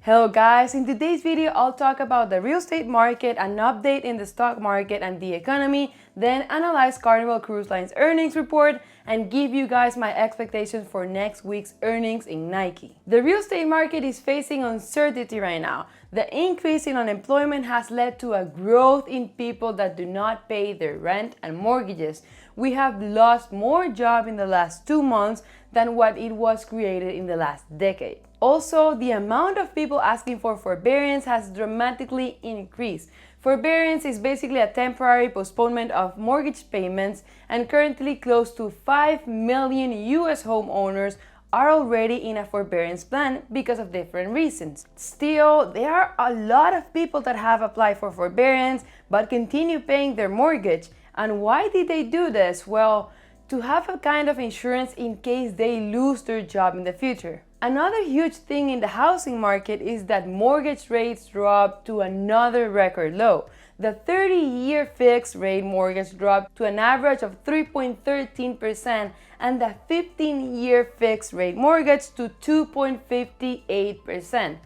Hello guys, in today's video I'll talk about the real estate market, an update in the stock market and the economy, then analyze Carnival Cruise Line's earnings report and give you guys my expectations for next week's earnings in Nike. The real estate market is facing uncertainty right now. The increase in unemployment has led to a growth in people that do not pay their rent and mortgages. We have lost more jobs in the last 2 months than what it was created in the last decade. Also, the amount of people asking for forbearance has dramatically increased. Forbearance is basically a temporary postponement of mortgage payments, and currently close to 5 million US homeowners are already in a forbearance plan because of different reasons. Still, there are a lot of people that have applied for forbearance but continue paying their mortgage. And why did they do this? Well, to have a kind of insurance in case they lose their job in the future. Another huge thing in the housing market is that mortgage rates dropped to another record low. The 30-year fixed rate mortgage dropped to an average of 3.13% and the 15-year fixed rate mortgage to 2.58%.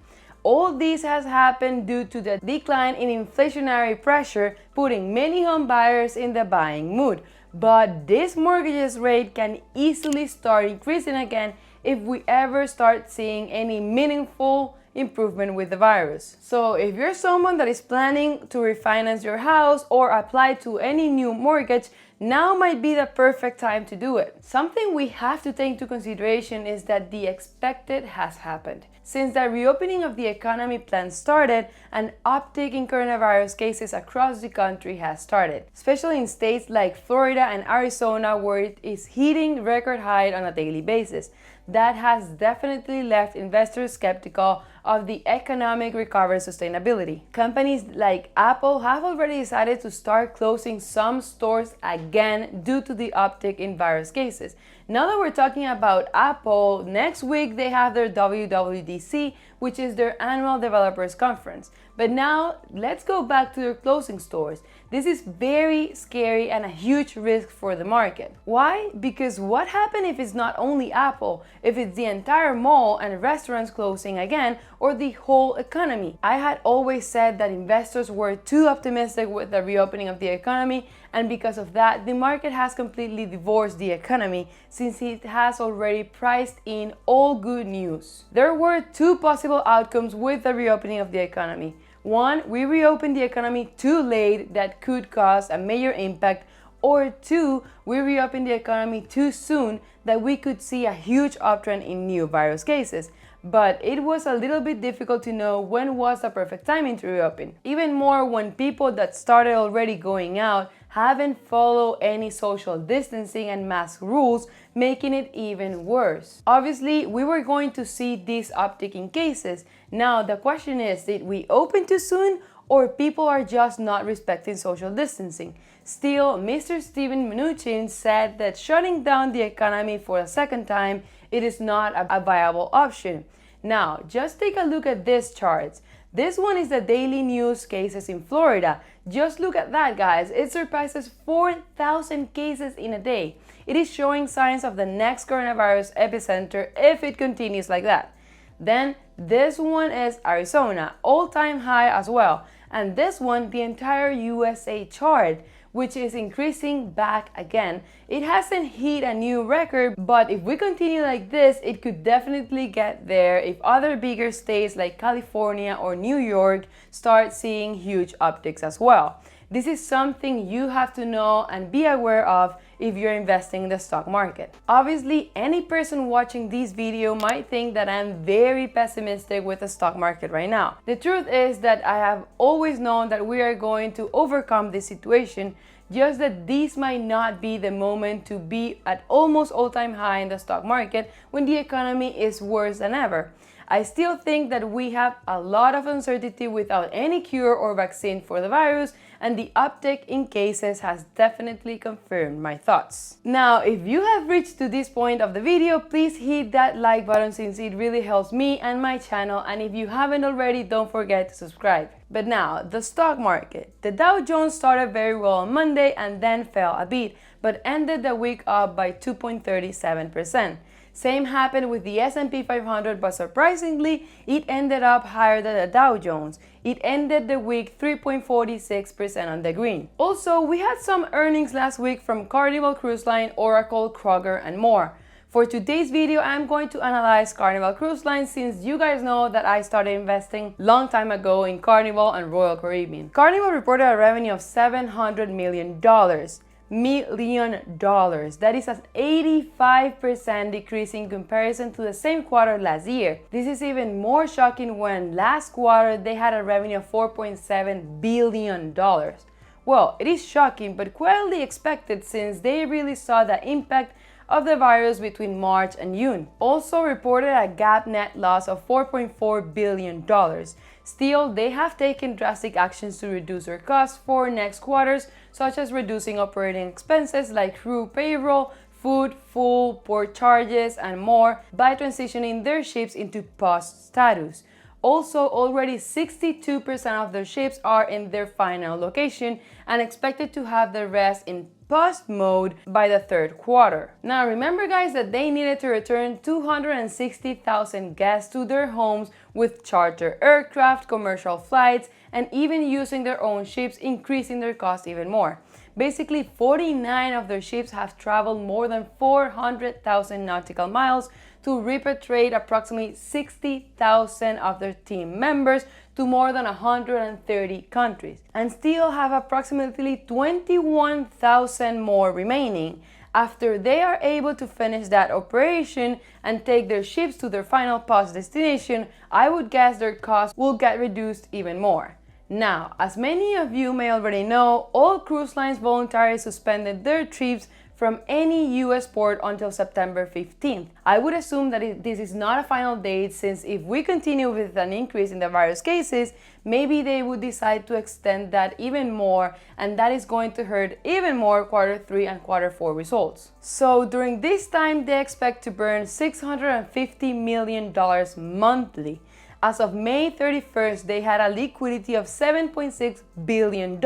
All this has happened due to the decline in inflationary pressure, putting many home buyers in the buying mood. But this mortgage rate can easily start increasing again if we ever start seeing any meaningful improvement with the virus. So if you're someone that is planning to refinance your house or apply to any new mortgage, now might be the perfect time to do it. Something we have to take into consideration is that the expected has happened. Since the reopening of the economy plan started, an uptick in coronavirus cases across the country has started, especially in states like Florida and Arizona, where it is hitting record high on a daily basis. That has definitely left investors skeptical of the economic recovery sustainability. Companies like Apple have already decided to start closing some stores again due to the uptick in virus cases. Now that we're talking about Apple, next week they have their WWDC, which is their annual developers conference. But now let's go back to their closing stores. This is very scary and a huge risk for the market. Why? Because what happens if it's not only Apple, if it's the entire mall and restaurants closing again, or the whole economy? I had always said that investors were too optimistic with the reopening of the economy, and because of that, the market has completely divorced the economy since it has already priced in all good news. There were two possible outcomes with the reopening of the economy. One, we reopened the economy too late that could cause a major impact, or two, we reopened the economy too soon that we could see a huge uptrend in new virus cases. But it was a little bit difficult to know when was the perfect timing to reopen. Even more when people that started already going out haven't followed any social distancing and mask rules, making it even worse. Obviously, we were going to see this uptick in cases. Now, the question is, did we open too soon, or people are just not respecting social distancing? Still, Mr. Steven Mnuchin said that shutting down the economy for a second time, it is not a viable option. Now, just take a look at these charts. This one is the daily news cases in Florida. Just look at that, guys. It surpasses 4,000 cases in a day. It is showing signs of the next coronavirus epicenter if it continues like that. Then this one is Arizona, all-time high as well. And this one, the entire USA chart, which is increasing back again. It hasn't hit a new record, but if we continue like this, it could definitely get there if other bigger states like California or New York start seeing huge upticks as well. This is something you have to know and be aware of if you're investing in the stock market. Obviously, any person watching this video might think that I'm very pessimistic with the stock market right now. The truth is that I have always known that we are going to overcome this situation, just that this might not be the moment to be at almost all-time high in the stock market when the economy is worse than ever. I still think that we have a lot of uncertainty without any cure or vaccine for the virus, and the uptick in cases has definitely confirmed my thoughts. Now, if you have reached to this point of the video, please hit that like button since it really helps me and my channel, and if you haven't already, don't forget to subscribe. But now, the stock market. The Dow Jones started very well on Monday and then fell a bit, but ended the week up by 2.37%. Same happened with the S&P 500, but surprisingly, it ended up higher than the Dow Jones. It ended the week 3.46% on the green. Also, we had some earnings last week from Carnival Cruise Line, Oracle, Kroger, and more. For today's video, I'm going to analyze Carnival Cruise Line since you guys know that I started investing long time ago in Carnival and Royal Caribbean. Carnival reported a revenue of $700 million. That is an 85% decrease in comparison to the same quarter last year. This is even more shocking when last quarter they had a revenue of $4.7 billion. Well, it is shocking but quietly expected since they really saw the impact of the virus between March and June. Also reported a GAAP net loss of $4.4 billion. Still, they have taken drastic actions to reduce their costs for next quarters, such as reducing operating expenses like crew payroll, food, fuel, port charges, and more by transitioning their ships into post status. Also, already 62% of their ships are in their final location and expected to have the rest in post mode by the third quarter. Now remember guys that they needed to return 260,000 guests to their homes with charter aircraft, commercial flights, and even using their own ships, increasing their cost even more. Basically, 49 of their ships have traveled more than 400,000 nautical miles to repatriate approximately 60,000 of their team members to more than 130 countries, and still have approximately 21,000 more remaining. After they are able to finish that operation and take their ships to their final post destination, I would guess their costs will get reduced even more. Now, as many of you may already know, all cruise lines voluntarily suspended their trips from any US port until September 15th. I would assume that this is not a final date, since if we continue with an increase in the virus cases, maybe they would decide to extend that even more, and that is going to hurt even more Q3 and Q4 results. So during this time, they expect to burn $650 million monthly. As of May 31st, they had a liquidity of $7.6 billion,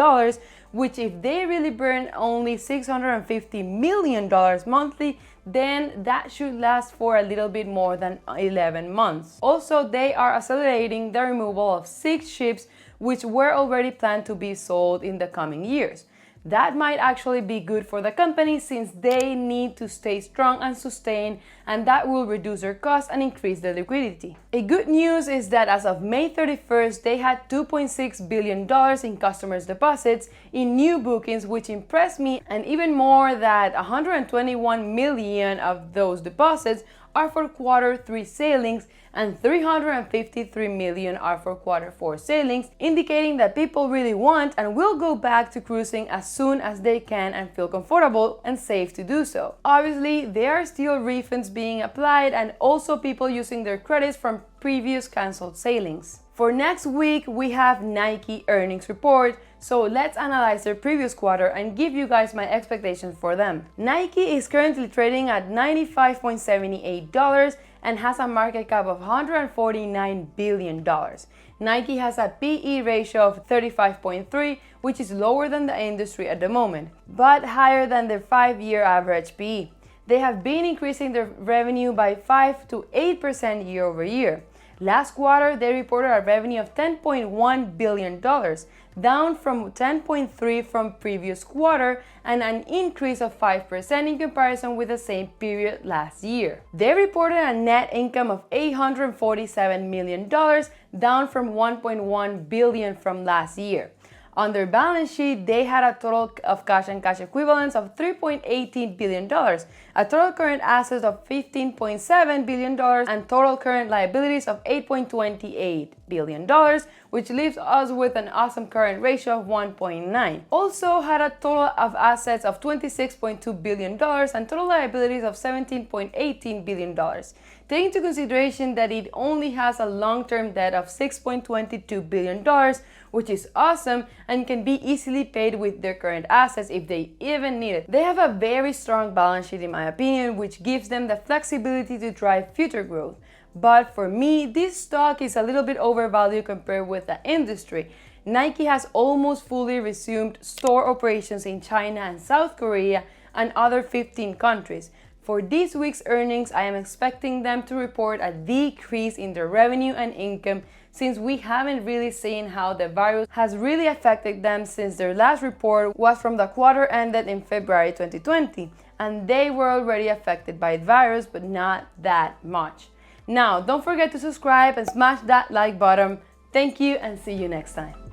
which if they really burn only $650 million monthly, then that should last for a little bit more than 11 months. Also, they are accelerating the removal of 6 ships which were already planned to be sold in the coming years. That might actually be good for the company since they need to stay strong and sustain, and that will reduce their costs and increase their liquidity. A good news is that as of May 31st, they had $2.6 billion in customers' deposits in new bookings, which impressed me, and even more that 121 million of those deposits are for Q3 sailings and 353 million are for Q4 sailings, indicating that people really want and will go back to cruising as soon as they can and feel comfortable and safe to do so. Obviously, there are still refunds being applied and also people using their credits from previous canceled sailings. For next week, we have Nike earnings report, so let's analyze their previous quarter and give you guys my expectations for them. Nike is currently trading at $95.78 and has a market cap of $149 billion. Nike has a PE ratio of 35.3, which is lower than the industry at the moment, but higher than their 5-year average PE. They have been increasing their revenue by 5 to 8% year over year. Last quarter, they reported a revenue of $10.1 billion, down from 10.3 from previous quarter and an increase of 5% in comparison with the same period last year. They reported a net income of $847 million, down from $1.1 billion from last year. On their balance sheet, they had a total of cash and cash equivalents of $3.18 billion, a total current assets of $15.7 billion, and total current liabilities of $8.28 billion, which leaves us with an awesome current ratio of 1.9. Also had a total of assets of $26.2 billion and total liabilities of $17.18 billion. Take into consideration that it only has a long-term debt of $6.22 billion, which is awesome and can be easily paid with their current assets if they even need it. They have a very strong balance sheet in my opinion, which gives them the flexibility to drive future growth. But for me, this stock is a little bit overvalued compared with the industry. Nike has almost fully resumed store operations in China and South Korea and other 15 countries. For this week's earnings, I am expecting them to report a decrease in their revenue and income since we haven't really seen how the virus has really affected them since their last report was from the quarter ended in February 2020, and they were already affected by the virus, but not that much. Now, don't forget to subscribe and smash that like button. Thank you and see you next time.